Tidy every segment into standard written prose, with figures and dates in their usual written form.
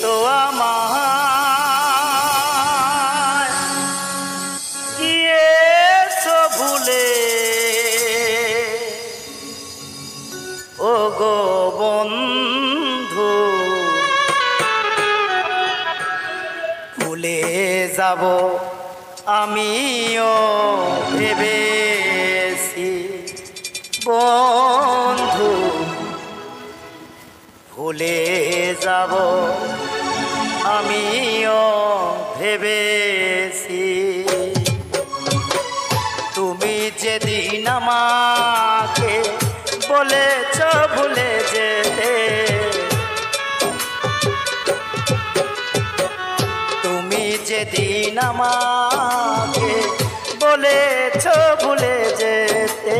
তো আমার গিয়েছো ভুলে ও গো বন্ধু, ভুলে যাব আমিও ভেবেছি বন্ধু, ভুলে যাব আমিও ভেবেছি। তুমি যেদিন আমাকে বলেছ ভুলে যেতে, তুমি যেদিন আমাকে বলেছ ভুলে যেতে,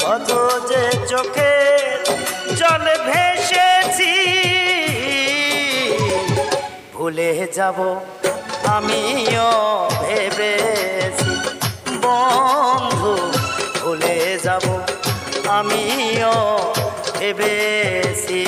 কত যে চোখে জল ভেসেছি, ভুলে যাব আমিও ভেবেছি বন্ধু, ভুলে যাব আমিও ভেবেছি।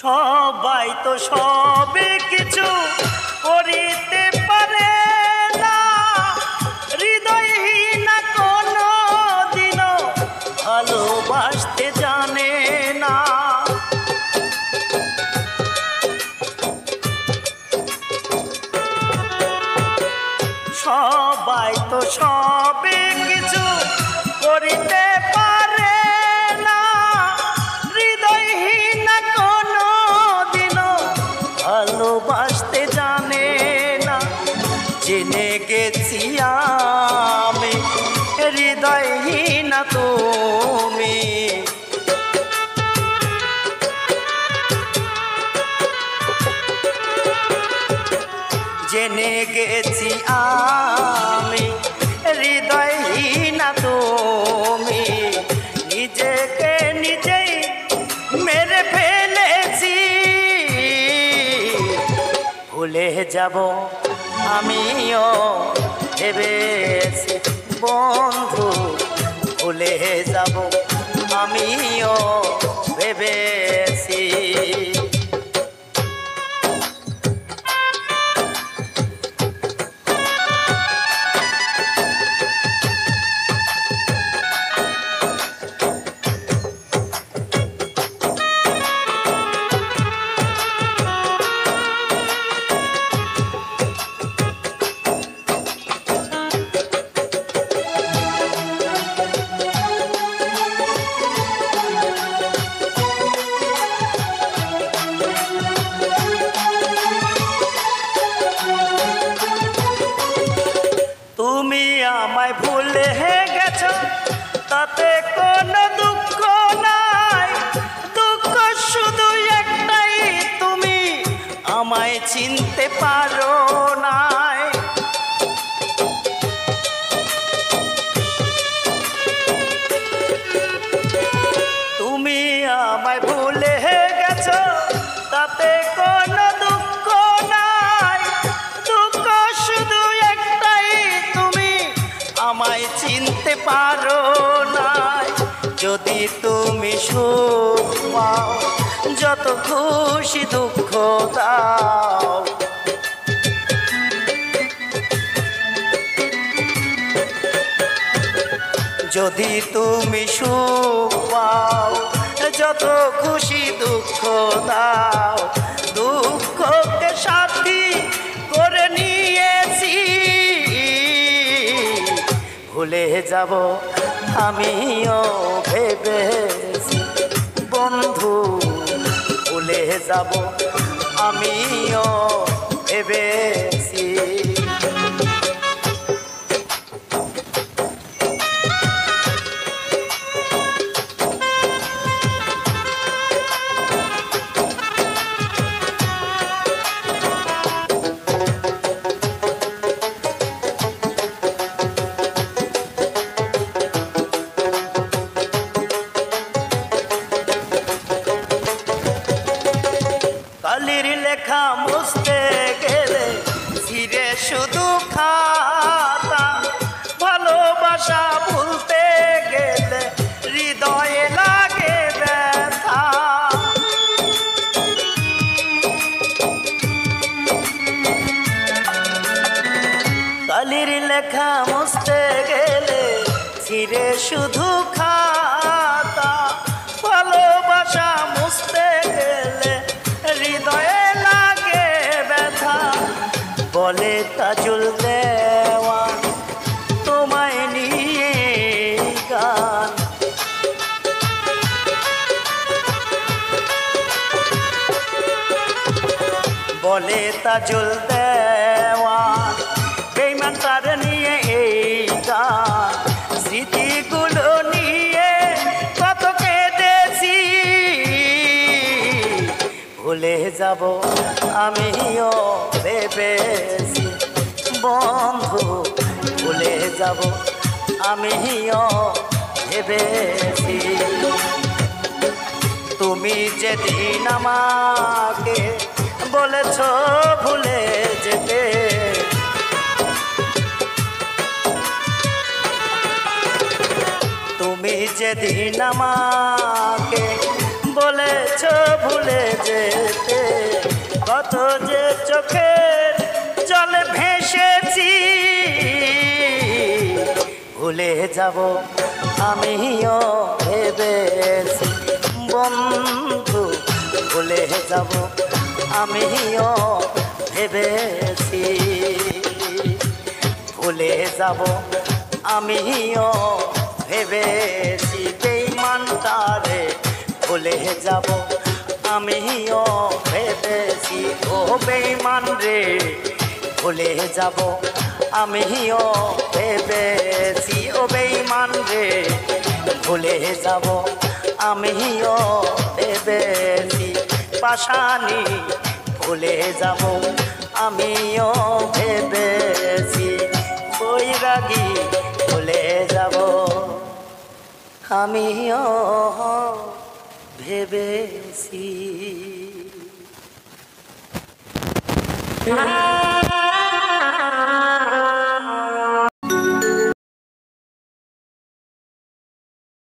সবাই তো সবে কিছু করিতে পারে না, হৃদয়হীন কোনো দিনও ভালোবাসতে জানে না। সবাই তো সবে কিছু করিতে পারে না, হৃদয়হীন কোনো দিনও ভালোবাসতে জানে না। জেনে গেছি আমি হৃদয়হীন তুমি, জেনে গেছি আমি হৃদয়হীন তুমি, নিজেকে নিজেই মেরে ফেলেছি, ভুলে যাব আমিও ভেবেছি বন্ধু, ভুলে যাব আমিও ভেবেছি। তুমি আমায় ভুলে গেছ তাতে কোনো দুঃখ নাই, দুঃখ শুধু একটাই তুমি আমায় চিনতে পারো নাই। তুমি আমায় ভুলে গেছ তাতে কোনো দুঃখ নাই, দুঃখ শুধু একটাই তুমি আমায় চিনতে পারো নাই। যদি তুমি সুখ পাও যত খুশি দুঃখ দাও, যদি তুমি সুখ পাও যত খুশি দুঃখ দাও, দুঃখকে সাথী করে নিয়েছি, ভুলে যাব আমিও ভেবেছি বন্ধু, ভুলে যাব আমিও ভেবেছি। কালির লেখা মুছতে গেলে ছিঁড়ে শুধু খাতা, ভালোবাসা ভুলতে গেলে হৃদয়ে লাগে ব্যথা। কালির লেখা মুছতে গেলে ছিঁড়ে শুধু খাতা, ভালোবাসা মুছতে গেলে হৃদয়ে লাগে ব্যথা। বলে তাজুল দেওয়ান তোমায় নিয়ে গান, বলে তাজুল দেওয়ান বেঈমান তার নিয়ে এই গান। স্মৃতিগুলো নিয়ে কত কেঁদেছি, ভুলে যাব আমিও ভেবেছি বন্ধু, ভুলে যাব আমিও ভেবেছি। তুমি যেদিন আমাকে বলেছ ভুলে যেতে, তুমি যেদিন আমাকে বলেছ ভুলে যেতে, কত যে চোখের জলে ভেসেছি, ভুলে যাব আমিও ভেবেছি বন্ধু, ভুলে যাব আমিও ভেবেছি, ভুলে যাব আমিও ভেবেছি। বেঈমানটারে ভুলে যাব আমিও ভেবেছি, ও বেঈমান রে ভুলে যাব আমিও ভেবেছি, ও বেঈমান রে ভুলে যাব আমিও ভেবেছি। পাশানি ভুলে যাব আমিও ভেবেছি, বৈরাগী ভুলে যাব আমিও ভেবেছি।